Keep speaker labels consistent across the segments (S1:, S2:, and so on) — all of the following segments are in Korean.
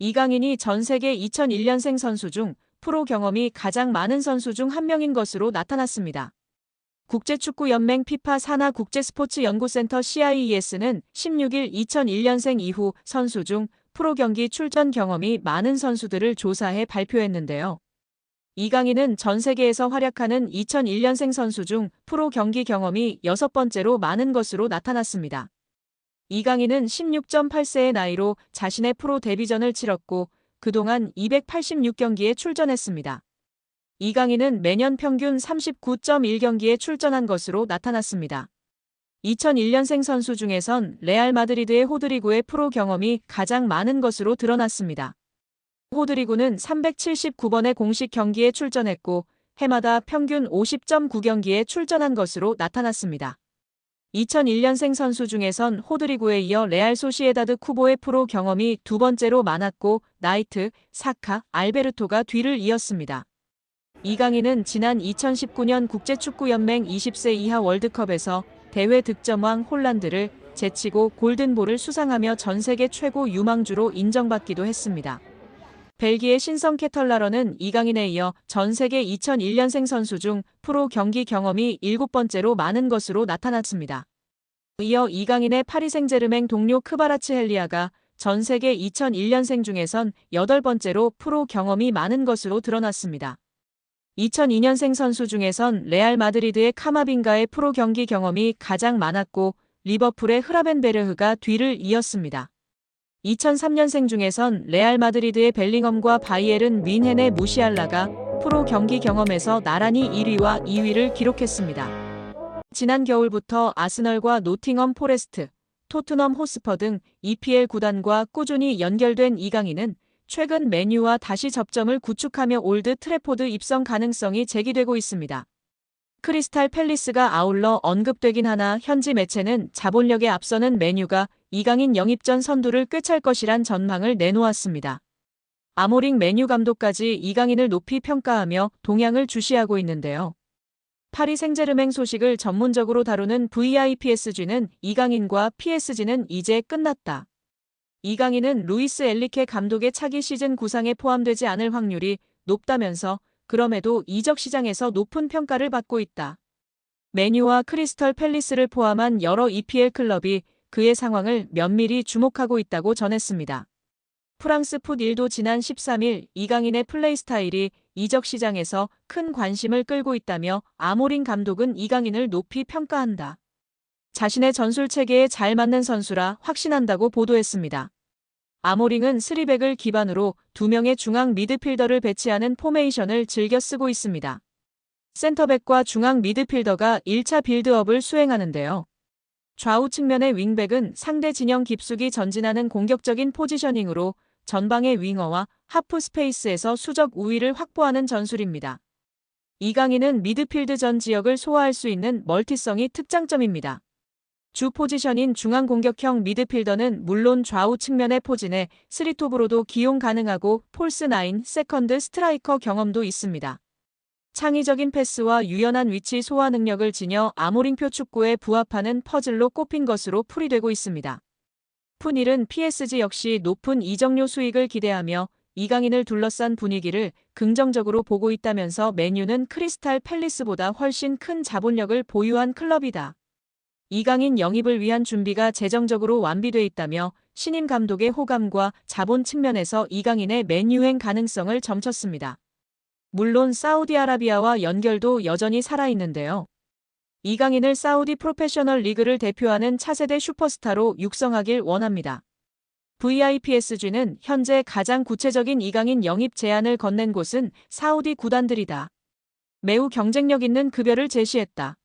S1: 이강인이 전 세계 2001년생 선수 중 프로 경험이 가장 많은 선수 중 한 명인 것으로 나타났습니다. 국제축구연맹 피파 산하 국제스포츠연구센터 CIES는 16일 2001년생 이후 선수 중 프로 경기 출전 경험이 많은 선수들을 조사해 발표했는데요. 이강인은 전 세계에서 활약하는 2001년생 선수 중 프로 경기 경험이 6번째로 많은 것으로 나타났습니다. 이강인은 16.8세의 나이로 자신의 프로 데뷔전을 치렀고 그동안 286경기에 출전했습니다. 이강인은 매년 평균 39.1경기에 출전한 것으로 나타났습니다. 2001년생 선수 중에선 레알 마드리드의 호드리구의 프로 경험이 가장 많은 것으로 드러났습니다. 호드리구는 379번의 공식 경기에 출전했고 해마다 평균 50.9경기에 출전한 것으로 나타났습니다. 2001년생 선수 중에선 호드리구에 이어 레알 소시에다드 쿠보의 프로 경험이 두 번째로 많았고 나이트, 사카, 알베르토가 뒤를 이었습니다. 이강인은 지난 2019년 국제축구연맹 20세 이하 월드컵에서 대회 득점왕 홀란드를 제치고 골든볼을 수상하며 전 세계 최고 유망주로 인정받기도 했습니다. 벨기에 신성 케털라러는 이강인에 이어 전 세계 2001년생 선수 중 프로 경기 경험이 7번째로 많은 것으로 나타났습니다. 이어 이강인의 파리 생제르맹 동료 크바라츠헬리아가 전 세계 2001년생 중에선 8번째로 프로 경험이 많은 것으로 드러났습니다. 2002년생 선수 중에선 레알 마드리드의 카마빙가의 프로 경기 경험이 가장 많았고 리버풀의 흐라벤베르흐가 뒤를 이었습니다. 2003년생 중에선 레알 마드리드의 벨링엄과 바이에른 뮌헨의 무시알라가 프로 경기 경험에서 나란히 1위와 2위를 기록했습니다. 지난 겨울부터 아스널과 노팅엄 포레스트, 토트넘 호스퍼 등 EPL 구단과 꾸준히 연결된 이강인은 최근 맨유와 다시 접점을 구축하며 올드 트래포드 입성 가능성이 제기되고 있습니다. 크리스탈 팰리스가 아울러 언급되긴 하나 현지 매체는 자본력에 앞서는 맨유가 이강인 영입 전 선두를 꿰찰 것이란 전망을 내놓았습니다. 아모링 맨유 감독까지 이강인을 높이 평가하며 동향을 주시하고 있는데요. 파리 생제르맹 소식을 전문적으로 다루는 VIPSG는 이강인과 PSG는 이제 끝났다. 이강인은 루이스 엘리케 감독의 차기 시즌 구상에 포함되지 않을 확률이 높다면서 그럼에도 이적 시장에서 높은 평가를 받고 있다. 맨유와 크리스털 팰리스를 포함한 여러 EPL 클럽이 그의 상황을 면밀히 주목하고 있다고 전했습니다. 프랑스 풋1도 지난 13일 이강인의 플레이 스타일이 이적 시장에서 큰 관심을 끌고 있다며 아모링 감독은 이강인을 높이 평가한다. 자신의 전술 체계에 잘 맞는 선수라 확신한다고 보도했습니다. 아모링은 3백을 기반으로 2명의 중앙 미드필더를 배치하는 포메이션을 즐겨 쓰고 있습니다. 센터백과 중앙 미드필더가 1차 빌드업을 수행하는데요. 좌우 측면의 윙백은 상대 진영 깊숙이 전진하는 공격적인 포지셔닝으로 전방의 윙어와 하프 스페이스에서 수적 우위를 확보하는 전술입니다. 이강인은 미드필드 전 지역을 소화할 수 있는 멀티성이 특장점입니다. 주 포지션인 중앙 공격형 미드필더는 물론 좌우 측면의 포진에 3톱으로도 기용 가능하고 폴스 9, 세컨드 스트라이커 경험도 있습니다. 창의적인 패스와 유연한 위치 소화 능력을 지녀 아모링표 축구에 부합하는 퍼즐로 꼽힌 것으로 풀이되고 있습니다. 풋1은 PSG 역시 높은 이적료 수익을 기대하며 이강인을 둘러싼 분위기를 긍정적으로 보고 있다면서 맨유는 크리스탈 팰리스보다 훨씬 큰 자본력을 보유한 클럽이다. 이강인 영입을 위한 준비가 재정적으로 완비돼 있다며 신임 감독의 호감과 자본 측면에서 이강인의 맨유행 가능성을 점쳤습니다. 물론 사우디아라비아와 연결도 여전히 살아있는데요. 이강인을 사우디 프로페셔널 리그를 대표하는 차세대 슈퍼스타로 육성하길 원합니다. VIPSG는 현재 가장 구체적인 이강인 영입 제안을 건넨 곳은 사우디 구단들이다. 매우 경쟁력 있는 급여를 제시했다.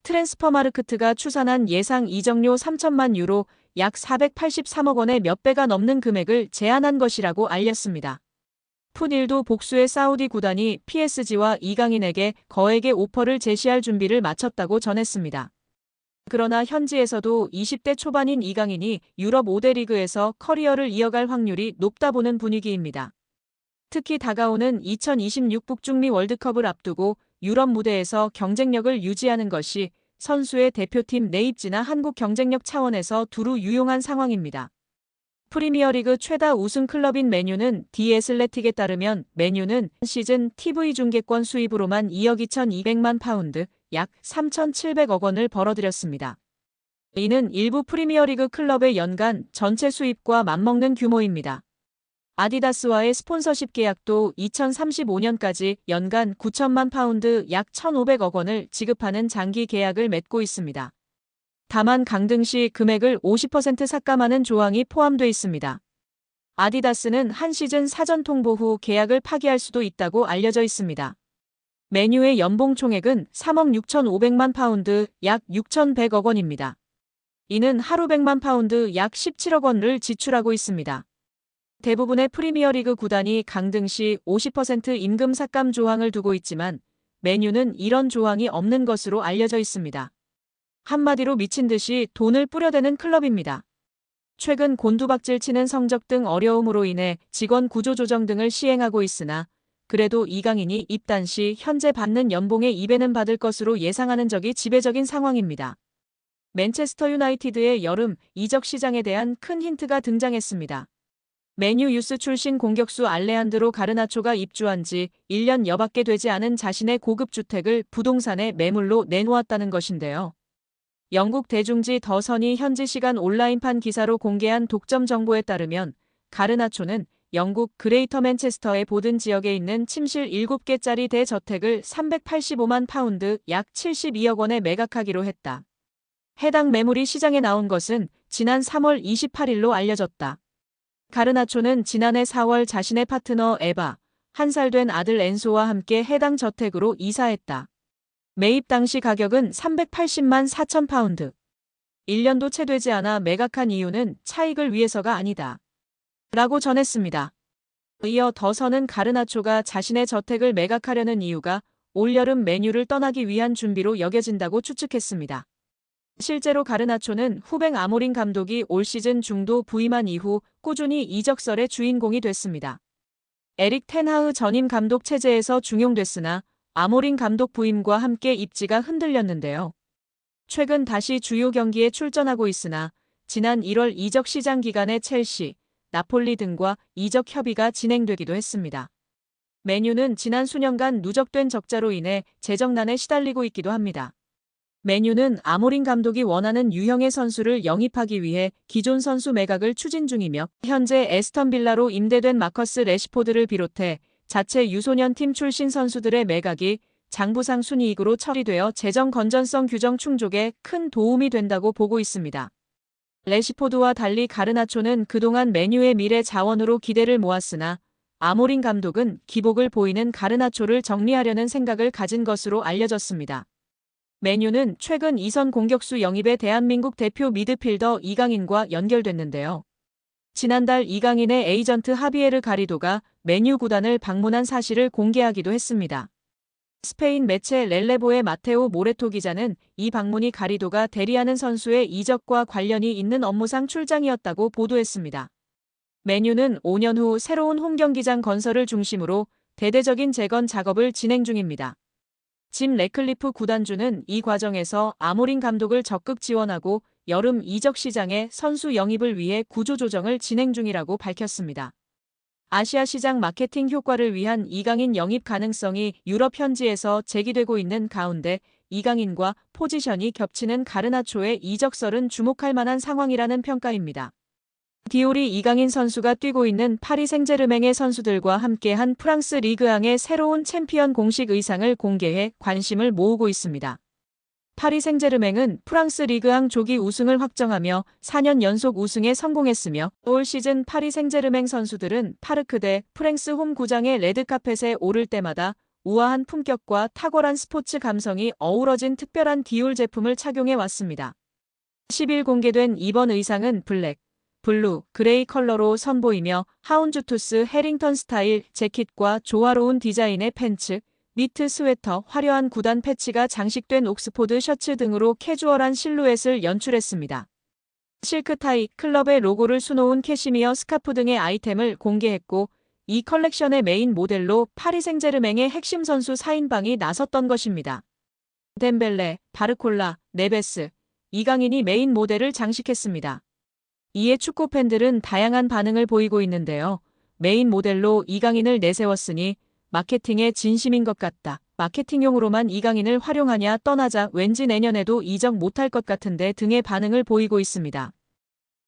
S1: 트랜스퍼마르크트가 추산한 예상 이적료 3천만 유로 약 483억 원의 몇 배가 넘는 금액을 제안한 것이라고 알렸습니다. 풋1도 복수의 사우디 구단이 PSG와 이강인에게 거액의 오퍼를 제시할 준비를 마쳤다고 전했습니다. 그러나 현지에서도 20대 초반인 이강인이 유럽 5대 리그에서 커리어를 이어갈 확률이 높다 보는 분위기입니다. 특히 다가오는 2026 북중미 월드컵을 앞두고 유럽 무대에서 경쟁력을 유지하는 것이 선수의 대표팀 내 입지나 한국 경쟁력 차원에서 두루 유용한 상황입니다. 프리미어리그 최다 우승 클럽인 맨유는 디 애슬레틱에 따르면 맨유는 시즌 TV 중계권 수입으로만 2억 2,200만 파운드, 약 3,700억 원을 벌어들였습니다. 이는 일부 프리미어리그 클럽의 연간 전체 수입과 맞먹는 규모입니다. 아디다스와의 스폰서십 계약도 2035년까지 연간 9천만 파운드 약 1,500억 원을 지급하는 장기 계약을 맺고 있습니다. 다만 강등 시 금액을 50% 삭감하는 조항이 포함돼 있습니다. 아디다스는 한 시즌 사전 통보 후 계약을 파기할 수도 있다고 알려져 있습니다. 맨유의 연봉 총액은 3억 6,500만 파운드 약 6,100억 원입니다. 이는 하루 100만 파운드 약 17억 원을 지출하고 있습니다. 대부분의 프리미어리그 구단이 강등 시 50% 임금 삭감 조항을 두고 있지만 맨유는 이런 조항이 없는 것으로 알려져 있습니다. 한마디로 미친 듯이 돈을 뿌려대는 클럽입니다. 최근 곤두박질 치는 성적 등 어려움으로 인해 직원 구조 조정 등을 시행하고 있으나 그래도 이강인이 입단 시 현재 받는 연봉의 2배는 받을 것으로 예상하는 적이 지배적인 상황입니다. 맨체스터 유나이티드의 여름 이적 시장에 대한 큰 힌트가 등장했습니다. 맨유 유스 출신 공격수 알레한드로 가르나초가 입주한 지 1년 여밖에 되지 않은 자신의 고급 주택을 부동산에 매물로 내놓았다는 것인데요. 영국 대중지 더 선이 현지 시간 온라인판 기사로 공개한 독점 정보에 따르면 가르나초는 영국 그레이터 맨체스터의 보든 지역에 있는 침실 7개짜리 대저택을 385만 파운드 약 72억 원에 매각하기로 했다. 해당 매물이 시장에 나온 것은 지난 3월 28일로 알려졌다. 가르나초는 지난해 4월 자신의 파트너 에바, 1살 된 아들 엔소와 함께 해당 저택으로 이사했다. 매입 당시 가격은 380만 4천 파운드. 1년도 채 되지 않아 매각한 이유는 차익을 위해서가 아니다. 라고 전했습니다. 이어 더선은 가르나초가 자신의 저택을 매각하려는 이유가 올여름 맨유를 떠나기 위한 준비로 여겨진다고 추측했습니다. 실제로 가르나초는 후배 아모린 감독이 올 시즌 중도 부임한 이후 꾸준히 이적설의 주인공이 됐습니다. 에릭 텐하흐 전임 감독 체제에서 중용됐으나 아모린 감독 부임과 함께 입지가 흔들렸는데요. 최근 다시 주요 경기에 출전하고 있으나 지난 1월 이적 시장 기간에 첼시, 나폴리 등과 이적 협의가 진행되기도 했습니다. 맨유는 지난 수년간 누적된 적자로 인해 재정난에 시달리고 있기도 합니다. 맨유는 아모린 감독이 원하는 유형의 선수를 영입하기 위해 기존 선수 매각을 추진 중이며 현재 에스턴 빌라로 임대된 마커스 래시포드를 비롯해 자체 유소년 팀 출신 선수들의 매각이 장부상 순이익으로 처리되어 재정 건전성 규정 충족에 큰 도움이 된다고 보고 있습니다. 래시포드와 달리 가르나초는 그동안 맨유의 미래 자원으로 기대를 모았으나 아모린 감독은 기복을 보이는 가르나초를 정리하려는 생각을 가진 것으로 알려졌습니다. 맨유는 최근 2선 공격수 영입에 대한민국 대표 미드필더 이강인과 연결됐는데요. 지난달 이강인의 에이전트 하비에르 가리도가 맨유 구단을 방문한 사실을 공개하기도 했습니다. 스페인 매체 렐레보의 마테오 모레토 기자는 이 방문이 가리도가 대리하는 선수의 이적과 관련이 있는 업무상 출장이었다고 보도했습니다. 맨유는 5년 후 새로운 홈경기장 건설을 중심으로 대대적인 재건 작업을 진행 중입니다. 짐 래클리프 구단주는 이 과정에서 아모린 감독을 적극 지원하고 여름 이적 시장에 선수 영입을 위해 구조조정을 진행 중이라고 밝혔습니다. 아시아 시장 마케팅 효과를 위한 이강인 영입 가능성이 유럽 현지에서 제기되고 있는 가운데 이강인과 포지션이 겹치는 가르나초의 이적설은 주목할 만한 상황이라는 평가입니다. 디올이 이강인 선수가 뛰고 있는 파리 생제르맹의 선수들과 함께한 프랑스 리그앙의 새로운 챔피언 공식 의상을 공개해 관심을 모으고 있습니다. 파리 생제르맹은 프랑스 리그앙 조기 우승을 확정하며 4년 연속 우승에 성공했으며 올 시즌 파리 생제르맹 선수들은 파르크 대 프랭스 홈 구장의 레드카펫에 오를 때마다 우아한 품격과 탁월한 스포츠 감성이 어우러진 특별한 디올 제품을 착용해 왔습니다. 10일 공개된 이번 의상은 블랙, 블루, 그레이 컬러로 선보이며 하운주투스 해링턴 스타일 재킷과 조화로운 디자인의 팬츠, 니트 스웨터, 화려한 구단 패치가 장식된 옥스포드 셔츠 등으로 캐주얼한 실루엣을 연출했습니다. 실크타이, 클럽의 로고를 수놓은 캐시미어 스카프 등의 아이템을 공개했고 이 컬렉션의 메인 모델로 파리 생제르맹의 핵심 선수 4인방이 나섰던 것입니다. 덴벨레, 바르콜라, 네베스, 이강인이 메인 모델을 장식했습니다. 이에 축구 팬들은 다양한 반응을 보이고 있는데요. 메인 모델로 이강인을 내세웠으니 마케팅에 진심인 것 같다. 마케팅용으로만 이강인을 활용하냐 떠나자 왠지 내년에도 이적 못할 것 같은데 등의 반응을 보이고 있습니다.